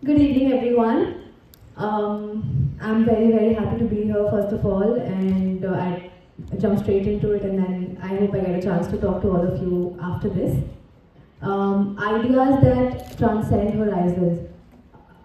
Good evening, everyone. I'm very happy to be here, first of all, and I jump straight into it, and then I hope I get a chance to talk to all of you after this. Ideas that transcend horizons.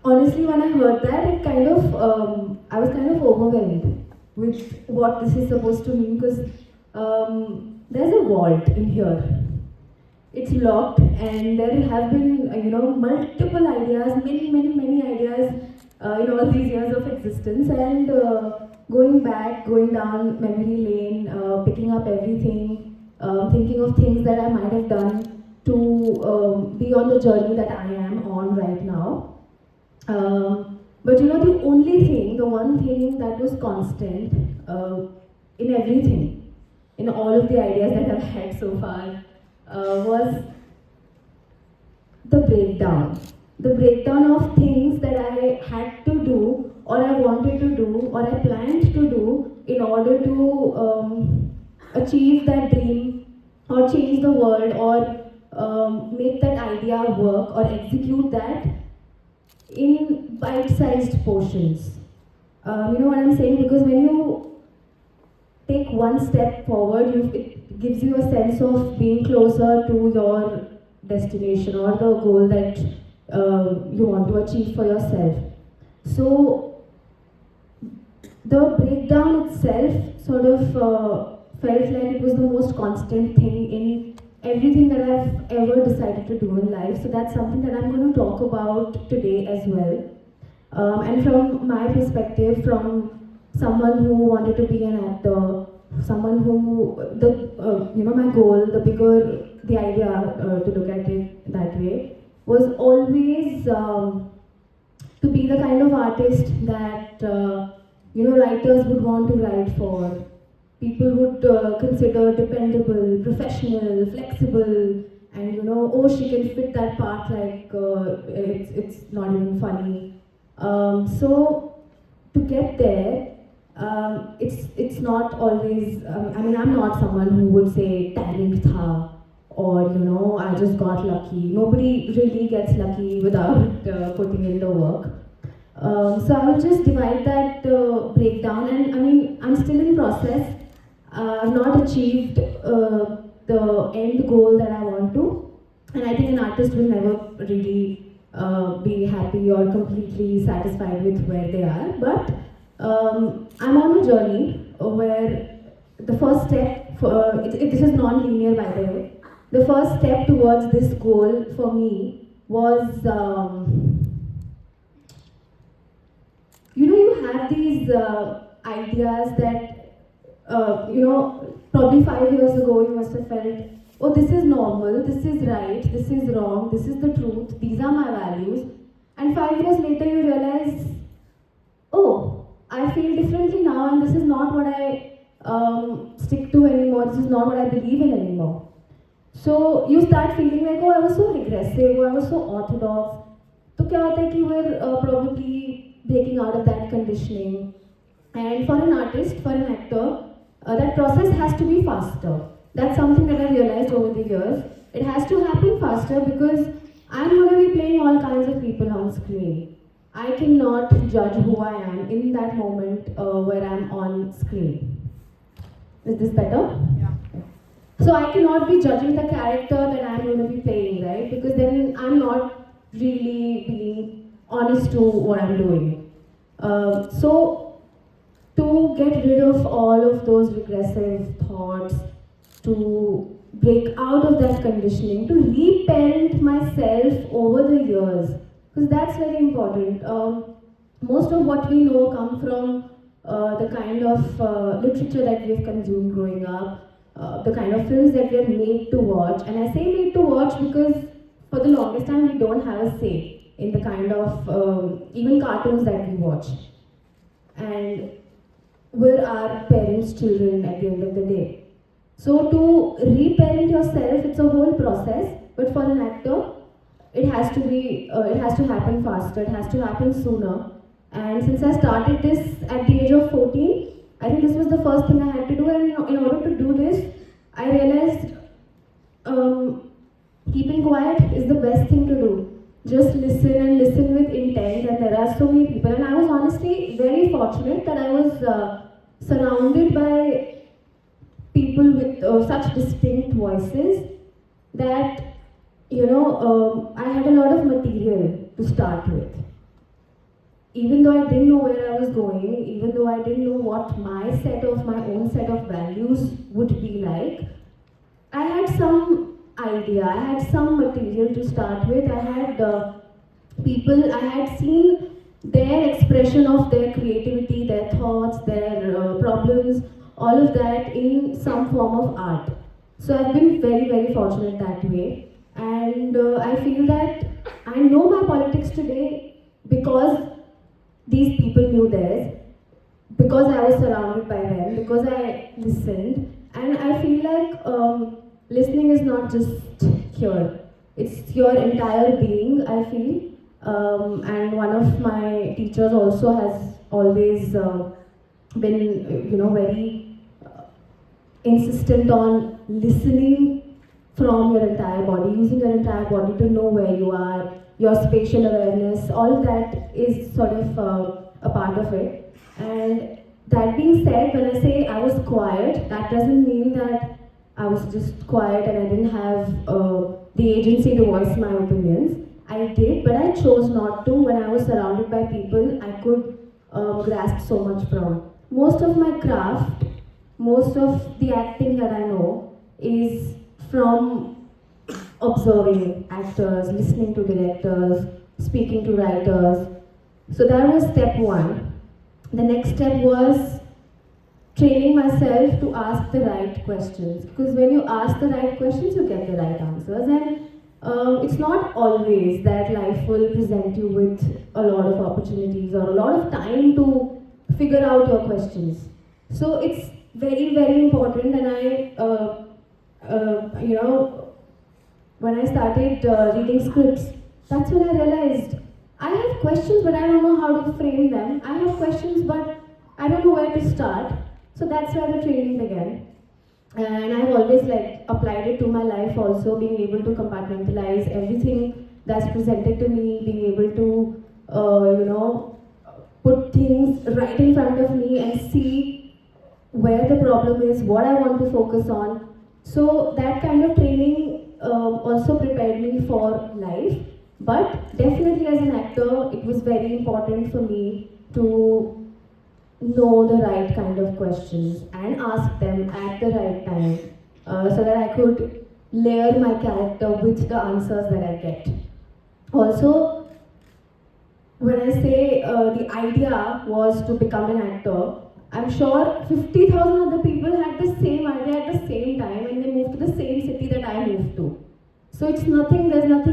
Honestly, when I heard that, I was kind of overwhelmed with what this is supposed to mean because there's a vault in here. It's locked, and there have been multiple ideas, many ideas in all these years of existence, and going down memory lane, picking up everything, thinking of things that I might have done to be on the journey that I am on right now. But the one thing that was constant in everything, in all of the ideas that I've had so far, was the breakdown. The breakdown of things that I had to do, or I wanted to do, or I planned to do in order to achieve that dream, or change the world, or make that idea work, or execute that in bite-sized portions. You know what I'm saying? Because when you take one step forward, it gives you a sense of being closer to your destination or the goal that you want to achieve for yourself. So the breakdown itself sort of felt like it was the most constant thing in everything that I've ever decided to do in life. So that's something that I'm going to talk about today as well. And from my perspective, from someone who wanted to be an actor, someone who my goal, the idea to look at it that way was always to be the kind of artist that writers would want to write for. People would consider dependable, professional, flexible, and she can fit that part like it's not even funny. So to get there, it's not always. I'm not someone who would say talent tha, or I just got lucky. Nobody really gets lucky without putting in the work. So I will just divide that breakdown, and I'm still in process. I've not achieved the end goal that I want to, and I think an artist will never really be happy or completely satisfied with where they are. But I'm on a journey where the first step, this is non-linear by the way, the first step towards this goal for me was, you have these ideas that, probably 5 years ago you must have felt, oh, this is normal, this is right, this is wrong, this is the truth, these are my values. And 5 years later you realize, oh, I feel differently now, and this is not what I stick to anymore, this is not what I believe in anymore. So you start feeling like, oh, I was so regressive, or I was so orthodox. So kya hota hai ki we're probably breaking out of that conditioning. And for an artist, for an actor, that process has to be faster. That's something that I realized over the years. It has to happen faster because I'm going to be playing all kinds of people on screen. I cannot judge who I am in that moment where I'm on screen. Is this better? Yeah. So I cannot be judging the character that I'm going to be playing, right? Because then I'm not really being honest to what I'm doing. So to get rid of all of those regressive thoughts, to break out of that conditioning, to reparent myself over the years, because that's very important. Most of what we know come from the kind of literature that we've consumed growing up, the kind of films that we're made to watch. And I say made to watch because for the longest time we don't have a say in the kind of even cartoons that we watch. And we're our parents' children at the end of the day. So to reparent yourself, it's a whole process. But for an actor, it has to happen faster. It has to happen sooner. And since I started this at the age of 14, I think this was the first thing I had to do. And in order to do this, I realized keeping quiet is the best thing to do. Just listen, and listen with intent. fortunate that I was surrounded by people with such distinct voices that, I had a lot of material to start with. Even though I didn't know where I was going, even though I didn't know what my own set of values would be like, I had some idea, I had some material to start with. I had people, I had seen their expression of their creativity, their thoughts, their problems, all of that in some form of art. So I've been very, very fortunate that way. And I feel that I know my politics today because these people knew theirs, because I was surrounded by them, because I listened. And I feel like listening is not just here, it's your entire being, I feel. And one of my teachers also has always been, very insistent on listening from your entire body, using your entire body to know where you are, your spatial awareness, all of that is sort of a part of it. And that being said, when I say I was quiet, that doesn't mean that I was just quiet and I didn't have the agency to voice my opinions. I did, but I chose not to. When I was surrounded by people, I could grasp so much from. Most of my craft, most of the acting that I know is from observing actors, listening to directors, speaking to writers. So that was step one. The next step was training myself to ask the right questions. Because when you ask the right questions, you get the right answers. And it's not always that life will present you with a lot of opportunities or a lot of time to figure out your questions. So it's very, very important. And when I started reading scripts, that's when I realized I have questions, but I don't know how to frame them. I have questions, but I don't know where to start. So that's where the training began. And I've always applied it to my life also, being able to compartmentalize everything that's presented to me, being able to, put things right in front of me and see where the problem is, what I want to focus on. So that kind of training also prepared me for life. But definitely as an actor, it was very important for me to know the right kind of questions and ask them at the right time so that I could layer my character with the answers that I get. Also, when I say the idea was to become an actor, I'm sure 50,000 other people had the same idea at the same time and they moved to the same city that I moved to. So there's nothing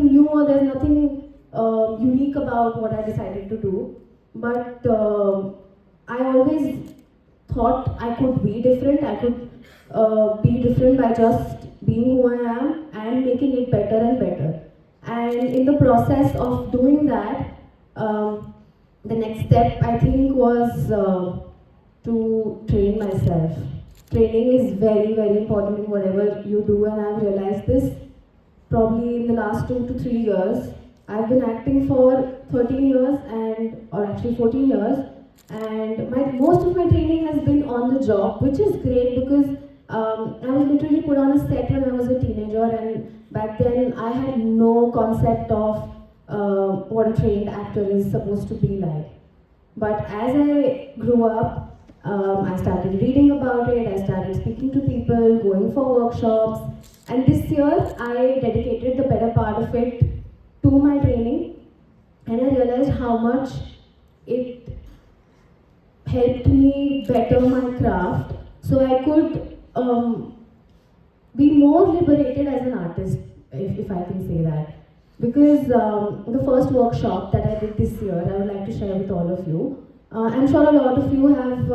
new or there's nothing unique about what I decided to do. But I always thought I could be different. I could be different by just being who I am and making it better and better. And in the process of doing that, the next step I think was to train myself. Training is very, very important in whatever you do, and I've realized this probably in the last 2 to 3 years. I've been acting for 13 years or actually 14 years, and most of my training has been on the job, which is great because I was literally put on a set when I was a teenager, and back then I had no concept of what a trained actor is supposed to be like. But as I grew up, I started reading about it, I started speaking to people, going for workshops, and this year I dedicated the better part of it to my training, and I realized how much it helped me better my craft so I could be more liberated as an artist, if I can say that. Because the first workshop that I did this year, I would like to share with all of you. I'm sure a lot of you have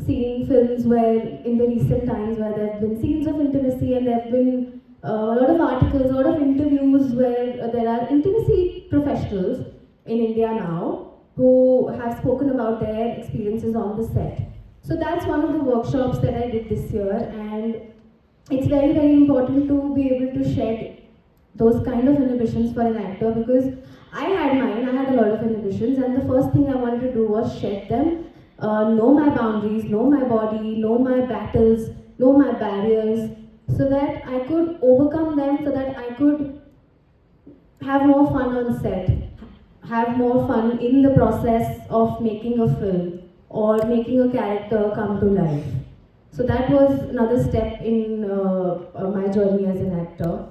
seen films where, in the recent times, where there have been scenes of intimacy, and there have been a lot of articles, a lot of interviews where there are intimacy professionals in India now who have spoken about their experiences on the set. So that's one of the workshops that I did this year, and it's very, very important to be able to shed those kind of inhibitions for an actor, because I had mine, I had a lot of inhibitions, and the first thing I wanted to do was shed them know my boundaries, know my body, know my battles, know my barriers, so that I could overcome them, so that I could have more fun on set, have more fun in the process of making a film or making a character come to life. So that was another step in my journey as an actor.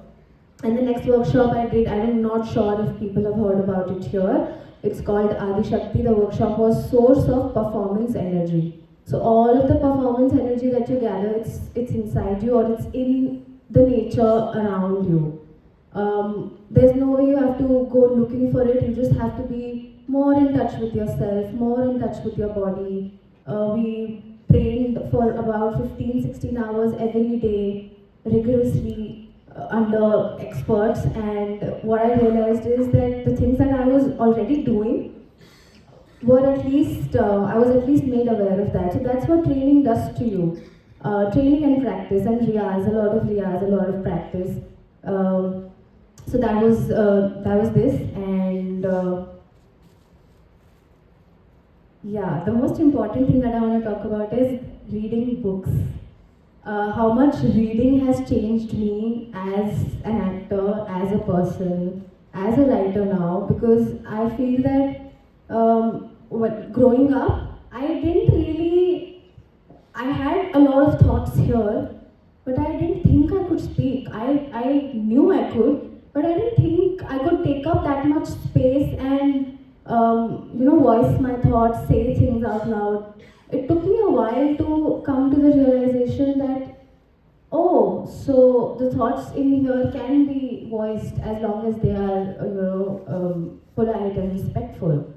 And the next workshop I did, I'm not sure if people have heard about it here. It's called Adi Shakti. The workshop was Source of Performance Energy. So all of the performance energy that you gather, it's inside you, or it's in the nature around you. There's no way you have to go looking for it. You just have to be more in touch with yourself, more in touch with your body. We trained for about 15-16 hours every day, rigorously under experts, and what I realized is that the things that I was already doing were at least, I was at least made aware of that. So that's what training does to you. Training and practice, and riyaz, a lot of riyaz, a lot of practice. So that was this, and yeah, the most important thing that I want to talk about is reading books. How much reading has changed me as an actor, as a person, as a writer now, because I feel that growing up, I had a lot of thoughts here, but I didn't think I could speak. I knew I could, but I didn't think I could take up that much space and voice my thoughts, say things out loud. It took me a while to come to the realization that, oh, so the thoughts in here can be voiced as long as they are, polite and respectful.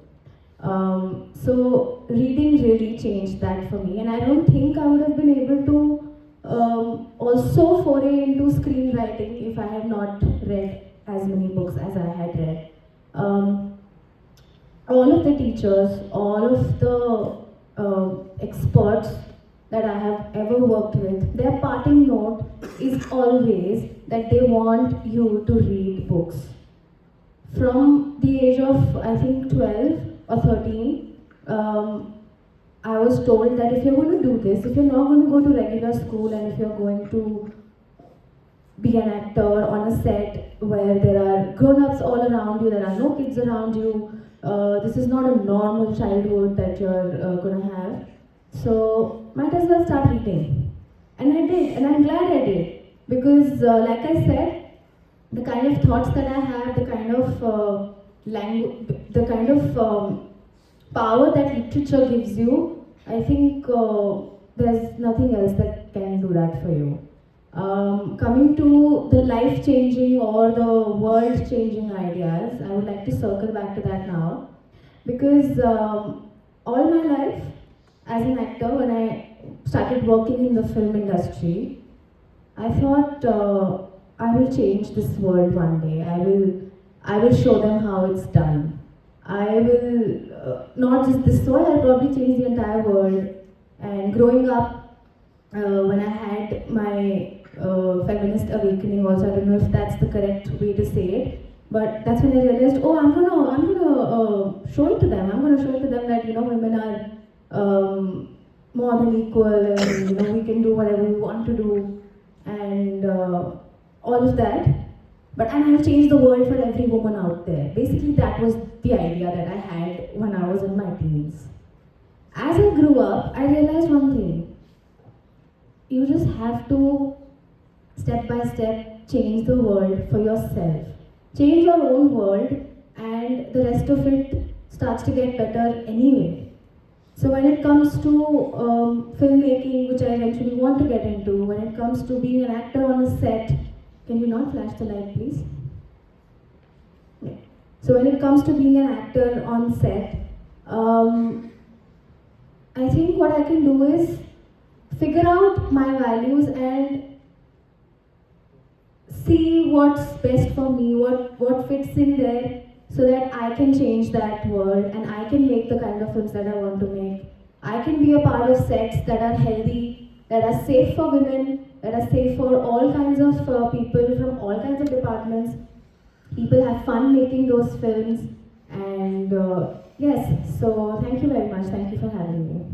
So reading really changed that for me, and I don't think I would have been able to also foray into screenwriting if I had not read as many books as I had read. All of the teachers, all of the experts that I have ever worked with, their parting note is always that they want you to read books. From the age of, I think, 12 or 13, I was told that if you're going to do this, if you're not going to go to regular school, and if you're going to be an actor on a set where there are grown-ups all around you, there are no kids around you, this is not a normal childhood that you're going to have. So, might as well start reading. And I did, and I'm glad I did. Because, like I said, the kind of thoughts that I have, the kind of the kind of power that literature gives you, I think there's nothing else that can do that for you. Coming to the life-changing or the world-changing ideas, I would like to circle back to that now. Because all my life, as an actor, when I started working in the film industry, I thought I will change this world one day. I will show them how it's done. I will not just this world, I'll probably change the entire world. And growing up, when I had my feminist awakening also, I don't know if that's the correct way to say it, but that's when I realized, oh, I'm gonna show it to them. I'm gonna show it to them that women are more than equal, and we can do whatever we want to do, and all of that. And I'll change the world for every woman out there. Basically, that was the idea that I had when I was in my teens. As I grew up, I realized one thing. You just have to, step by step, change the world for yourself. Change your own world, and the rest of it starts to get better anyway. So when it comes to filmmaking, which I eventually want to get into, when it comes to being an actor on a set, can you not flash the light, please? Yeah. So when it comes to being an actor on set, I think what I can do is figure out my values and see what's best for me, what fits in there, so that I can change that world and I can make the kind of films that I want to make. I can be a part of sets that are healthy, that are safe for women, that are safe for all kinds of people from all kinds of departments. People have fun making those films, and yes, so thank you very much. Thank you for having me.